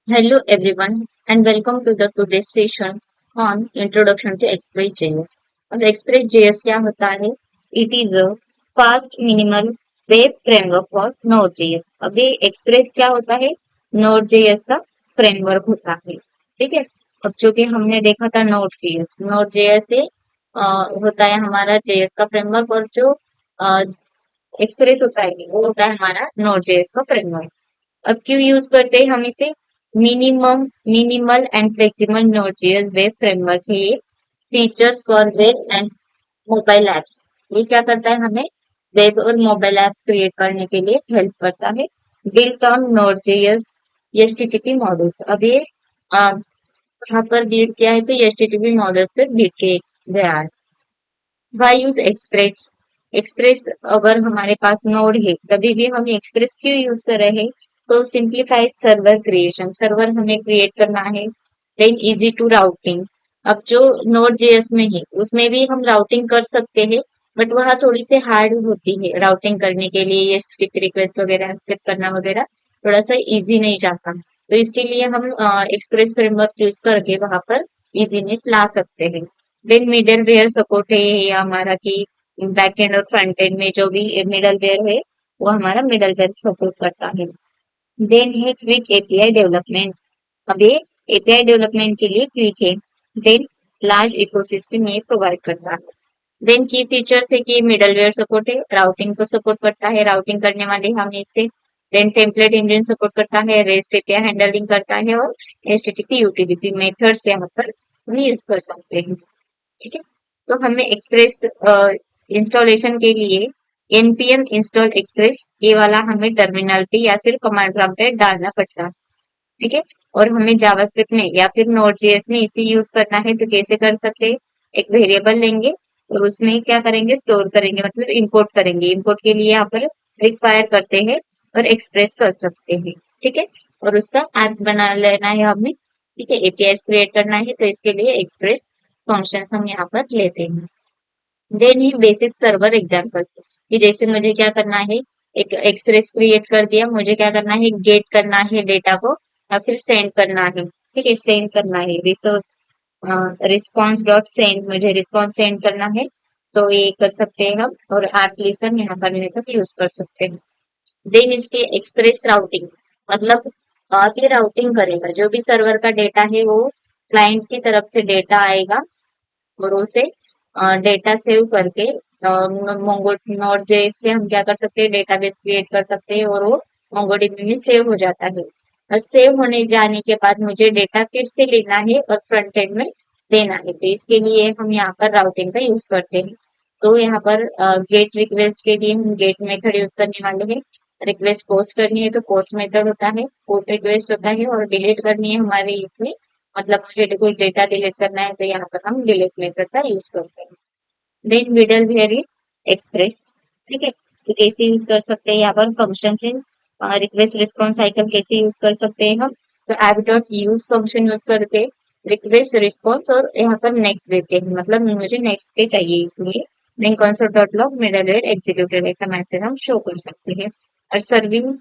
Hello everyone and welcome to the today's session on Introduction to Express.js. अब Express.js क्या होता है? It is a fast minimal web framework for Node.js. अब ये Express क्या होता है? Node.js का फ्रेमवर्क होता है। ठीक है। अब जो कि हमने देखा था Node.js से होता है हमारा JS का फ्रेमवर्क और जो एक्सप्रेस होता है वो होता है हमारा Node.js का फ्रेमवर्क। अब क्यों यूज करते हैं हम इसे? Minimal and flexible Node JS web framework है ये। Features for web and mobile apps. ये क्या करता है? हमें वेब और मोबाइल एप्स क्रिएट करने के लिए हेल्प करता है। Built on Node JS HTTP models. अब ये यहाँ पर बिल्ड किया है तो एचटीटीपी मॉडल्स पर बिल्ड किए गया है। Y use express? एक्सप्रेस अगर हमारे पास नोड है तभी भी हम एक्सप्रेस क्यों यूज कर रहे हैं? तो सिंप्लीफाई सर्वर क्रिएशन, सर्वर हमें क्रिएट करना है। Then easy to routing. अब जो नोड जेएस में है उसमें भी हम राउटिंग कर सकते हैं, बट वह थोड़ी सी हार्ड होती है राउटिंग करने के लिए, ये स्क्रिप्ट रिक्वेस्ट वगैरह एक्सेप्ट करना वगैरह थोड़ा सा इजी नहीं जाता। तो इसके लिए हम एक्सप्रेस फ्रेमवर्क यूज करके वहां पर इजीनेस ला सकते हैं। देन मिडल वेयर सपोर्ट है ये हमारा कि बैक एंड और फ्रंट एंड में जो भी मिडल वेयर है वो हमारा मिडल वेयर सपोर्ट करता है। देन है क्विक एपीआई डेवलपमेंट। अब ये एपीआई डेवलपमेंट के लिए क्विक है। देन लार्ज इकोसिस्टम ये प्रोवाइड करता है। देन की फीचर्स है कि मिडलवेयर सपोर्ट है, राउटिंग को सपोर्ट करता है, राउटिंग करने वाले हम इससे। देन टेम्पलेट इंजन सपोर्ट करता है, रेस्ट एपीआई हैंडलिंग करता है और एचटीटीपी यूटीलीटी मेथड्स यहाँ पर हम यूज कर सकते हैं। ठीक है। तो हमें एक्सप्रेस इंस्टॉलेशन के लिए npm इंस्टॉल एक्सप्रेस ये वाला हमें टर्मिनल पे या फिर कमांड प्रॉम्प्ट पे डालना पड़ता है। ठीक है। और हमें जावास्क्रिप्ट में या फिर नोड.जेएस में इसे यूज करना है तो कैसे कर सकते हैं? एक वेरिएबल लेंगे और उसमें क्या करेंगे? स्टोर करेंगे, मतलब इंपोर्ट करेंगे। इंपोर्ट के लिए यहाँ पर रिक्वायर करते हैं और एक्सप्रेस कर सकते हैं। ठीक है। और उसका ऐप बना लेना है हमें। ठीक है। एपीआई क्रिएट करना है तो इसके लिए एक्सप्रेस फंक्शंस हम यहाँ पर लेते हैं। देन ही बेसिक सर्वर एग्जांपल्स कि जैसे मुझे क्या करना है, एक एक्सप्रेस क्रिएट कर दिया, मुझे क्या करना है? गेट करना है डेटा को या फिर सेंड करना है। ठीक है, सेंड करना है रिस्पॉन्स डॉट सेंड, मुझे रिस्पॉन्स सेंड करना है तो ये कर सकते हैं हम। और ऐप लिसन यहाँ पर मेथड यूज कर सकते हैं। देन इसके एक्सप्रेस राउटिंग, मतलब ये राउटिंग करेगा जो भी सर्वर का डेटा है वो क्लाइंट की तरफ से डेटा आएगा और उसे डेटा सेव करके मोंगो नोड जेएस से हम क्या कर सकते हैं? डेटाबेस क्रिएट कर सकते हैं और वो मोंगोडीबी में सेव हो जाता है। और सेव होने जाने के बाद मुझे डेटा फिर से लेना है और फ्रंट एंड में देना है, तो इसके लिए हम यहाँ पर राउटिंग का यूज करते हैं। तो यहाँ पर गेट रिक्वेस्ट के लिए हम गेट मेथड यूज करने वाले हैं। रिक्वेस्ट पोस्ट करनी है तो पोस्ट मेथड होता है, पोस्ट रिक्वेस्ट होता है, और डिलीट करनी है हमारे इसमें, मतलब मुझे कोई डेटा डिलीट करना है तो यहाँ पर हम डिलीट मेथड का यूज करते हैं। Then middleware express. ठीक है। तो कैसे यूज कर सकते हैं यहाँ पर? फंक्शन से रिक्वेस्ट रिस्पॉन्स साइकिल कैसे यूज कर सकते हैं हम? तो app dot use function use करके रिक्वेस्ट रिस्पॉन्स और यहाँ पर नेक्स्ट देते हैं, मतलब मुझे नेक्स्ट पे चाहिए इसलिए। Then console dot log middleware executed ऐसा मैसेज हम शो कर सकते हैं। और सर्विंग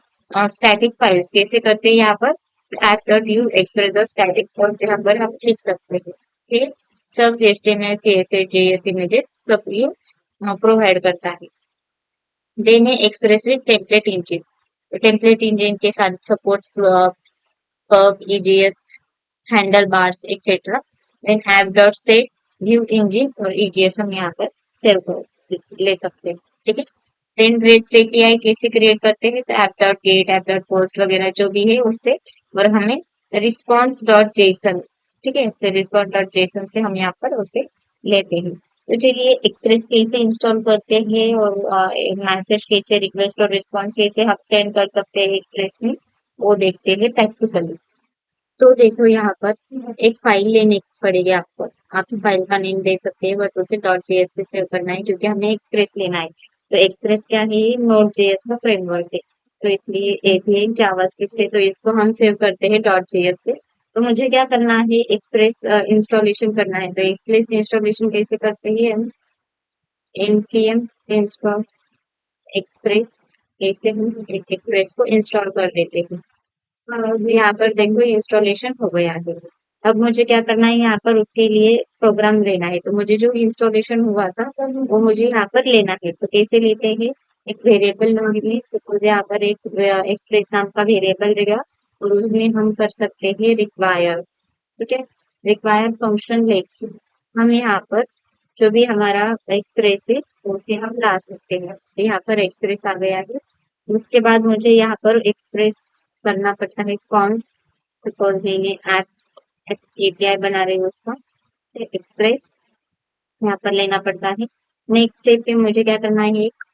स्टैटिक फाइल्स कैसे करते हैं यहाँ पर? App dot use express dot static और यहाँ पर हम लिख सकते हैं। ठीक है। सब एचटीएमएल सीएसएस जेएस इमेजेस सब ये प्रोवाइड करता है। देन है एक्सप्रेस विद टेम्पलेट इंजन। तो टेम्पलेट इंजन के साथ support pug EJS handlebars etcetera. Then app dot set view engine और ईजीएस हम यहाँ पर सेव कर ले सकते हैं। ठीक है। देन रेस्ट एपीआई कैसे क्रिएट करते हैं? तो app dot gate, app dot post वगैरह जो भी है उससे, और हमें रिस्पॉन्स डॉट जेसन, ठीक है, तो रिस्पॉन्स डॉट जेसन से हम यहाँ पर उसे लेते हैं। तो चलिए एक्सप्रेस कैसे इंस्टॉल करते हैं और मैसेज कैसे, रिक्वेस्ट और रिस्पॉन्स कैसे हम सेंड कर सकते हैं एक्सप्रेस में, वो देखते हैं प्रैक्टिकली। तो देखो यहाँ पर एक फाइल लेनी पड़ेगी आपको। आप फाइल का नेम दे सकते हैं बट उसे डॉट जेएस से सेव करना है क्योंकि हमें एक्सप्रेस लेना है। तो एक्सप्रेस क्या है? नोड जेएस का फ्रेमवर्क है, तो इसलिए एक ही जावास्क्रिप्ट है तो इसको हम सेव करते हैं डॉट जेएस से। तो मुझे क्या करना है? एक्सप्रेस इंस्टॉलेशन करना है, तो एक्सप्रेस इंस्टॉलेशन कैसे करते हैं हम? npm इंस्टॉल एक्सप्रेस, कैसे हम एक्सप्रेस को इंस्टॉल कर देते हैं। यहाँ पर देखो इंस्टॉलेशन हो गया है। अब मुझे क्या करना है, यहाँ पर उसके लिए प्रोग्राम लेना है। तो मुझे जो इंस्टॉलेशन हुआ था वो मुझे यहाँ पर लेना है। तो कैसे लेते हैं, एक वेरिएबल में सपोज यहाँ पर एक एक्सप्रेस नाम का वेरिएबल रहेगा और उसमें हम कर सकते हैं रिक्वायर। ठीक है, रिक्वायर फंक्शन लेके हम यहाँ पर जो भी हमारा एक्सप्रेस है उसे हम ला सकते हैं। तो यहाँ पर एक्सप्रेस आ गया है। उसके बाद मुझे यहाँ पर एक्सप्रेस करना पड़ता है कॉन्स्ट, बिकॉज मैंने ऐप एपीआई बना रही हूँ उसका। एक्सप्रेस यहाँ पर लेना पड़ता है। नेक्स्ट स्टेप पे मुझे क्या करना है, एक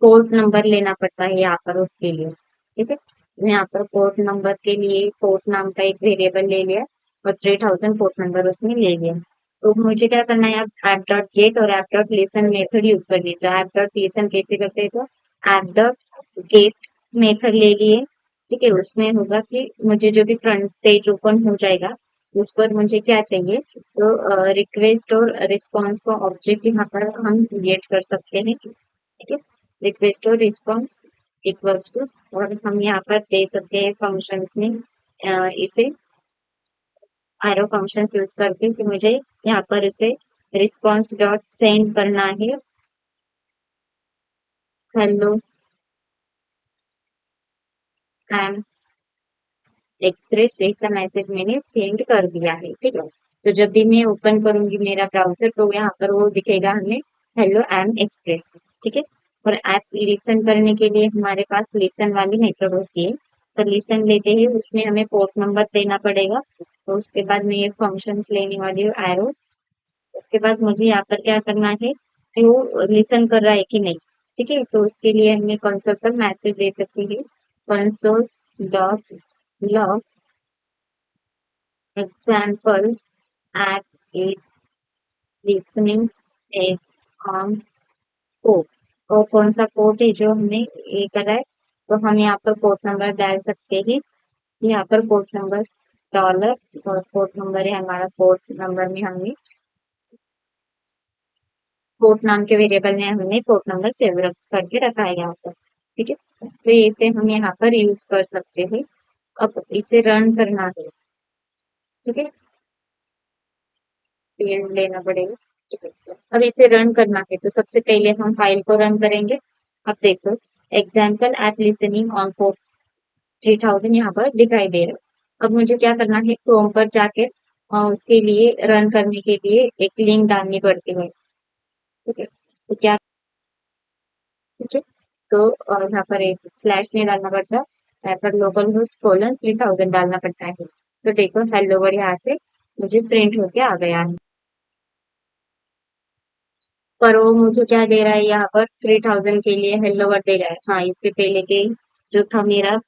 पोर्ट नंबर लेना पड़ता है यहाँ पर उसके लिए। ठीक है, मैं यहाँ पर पोर्ट नंबर के लिए पोर्ट नाम का एक वेरिएबल ले लिया और 3000 पोर्ट नंबर उसमें ले लिया। तो मुझे क्या करना है, आप ऐप डॉट गेट और app dot listen method use करनी चाहिए। ऐप डॉट लिसन कैसे करते हैं, तो ऐप डॉट गेट मेथड ले लिए। ठीक है, उसमें होगा कि मुझे जो भी फ्रंट पेज ओपन हो जाएगा उस पर मुझे क्या चाहिए, तो रिक्वेस्ट और रिस्पॉन्स का ऑब्जेक्ट यहाँ पर हम क्रिएट कर सकते हैं। ठीक है, रिक्वेस्ट और रिस्पॉन्स इक्वल्स टू, और हम यहाँ पर दे सकते हैं फंक्शंस में इसे एरो फंक्शंस यूज करके कि मुझे यहाँ पर इसे रिस्पॉन्स डॉट सेंड करना है हेलो एंड एक्सप्रेस जैसा मैसेज मैंने सेंड कर दिया है। ठीक है, तो जब भी मैं ओपन करूंगी मेरा ब्राउजर तो यहाँ पर वो दिखेगा हमें हेलो आई एम एक्सप्रेस। ठीक है, और ऐप लिसन करने के लिए हमारे पास लिसन वाली मेथड होती है। तो लिसन लेते ही उसमें हमें पोर्ट नंबर देना पड़ेगा। तो उसके बाद मैं ये फंक्शंस लेने वाली हूँ एरो। उसके बाद मुझे यहाँ पर क्या करना है कि वो लिसन कर रहा है कि नहीं। ठीक है, तो उसके लिए हमें कंसोल पर मैसेज दे सकते हैं, console dot log example app is listening is on port। और कौन सा पोर्ट है जो हमने ये करा है, तो हम यहाँ पर पोर्ट नंबर डाल सकते हैं। यहाँ पर पोर्ट नंबर डॉलर और पोर्ट नंबर है हमारा, पोर्ट नंबर में हमने पोर्ट नाम के वेरिएबल में हमने पोर्ट नंबर सेव करके रखा है यहाँ पर। ठीक है, तो इसे हम यहाँ पर यूज कर सकते हैं। अब इसे रन करना है। ठीक है, फील्ड लेना पड़ेगा। ठीक है, अब इसे रन करना है तो सबसे पहले हम फाइल को रन करेंगे। अब देखो example at listening on port 3000 यहाँ पर दिखाई दे रहा है। अब मुझे क्या करना है, क्रोम पर जाके उसके लिए रन करने के लिए एक लिंक डालनी पड़ती है। ठीक है, तो क्या, ठीक है, तो यहाँ पर स्लैश नहीं डालना पड़ता, यहाँ पर लोकल होस्ट कोलन 3000 डालना पड़ता है। तो देखो हेलो वर्ड यहाँ से मुझे प्रिंट होके आ गया है। पर वो मुझे क्या दे रहा है यहाँ पर, 3000 के लिए हेलो वर्ड दे रहा है। हाँ, इससे पहले के जो था मेरा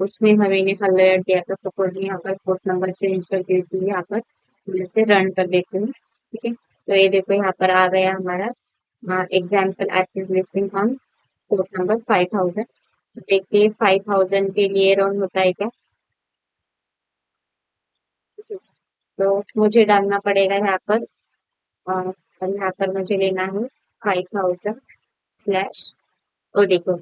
उसमें मैंने हेलो वर्ड दिया था। सपोज यहाँ पर पोर्ट नंबर चेंज कर देती हूँ, यहाँ पर मैं इसे रन कर देती हूँ। ठीक है, तो ये देखो यहाँ पर आ गया हमारा example active listening on port number 5000। देखिए 5000 के लिए रन होता है क्या। तो मुझे डालना पड़ेगा यहाँ पर, और यहाँ पर मुझे लेना है 5000 स्लैश, और देखो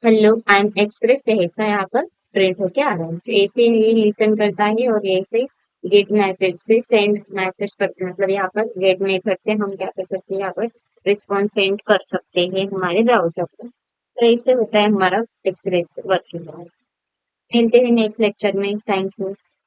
हेलो आई एम एक्सप्रेस से ऐसा यहाँ पर प्रिंट होके आ रहा है। तो ऐसे ही लिसन करता है और ऐसे गेट मैसेज से सेंड मैसेज करते हैं। मतलब यहाँ पर गेट मेथड से हम क्या कर सकते हैं, यहाँ पर रिस्पॉन्स सेंड कर सकते हैं हमारे ब्राउजर पर। तो ऐसे होता है हमारा एक्सप्रेस वर्किंग। मिलते हैं नेक्स्ट लेक्चर में। Thank you.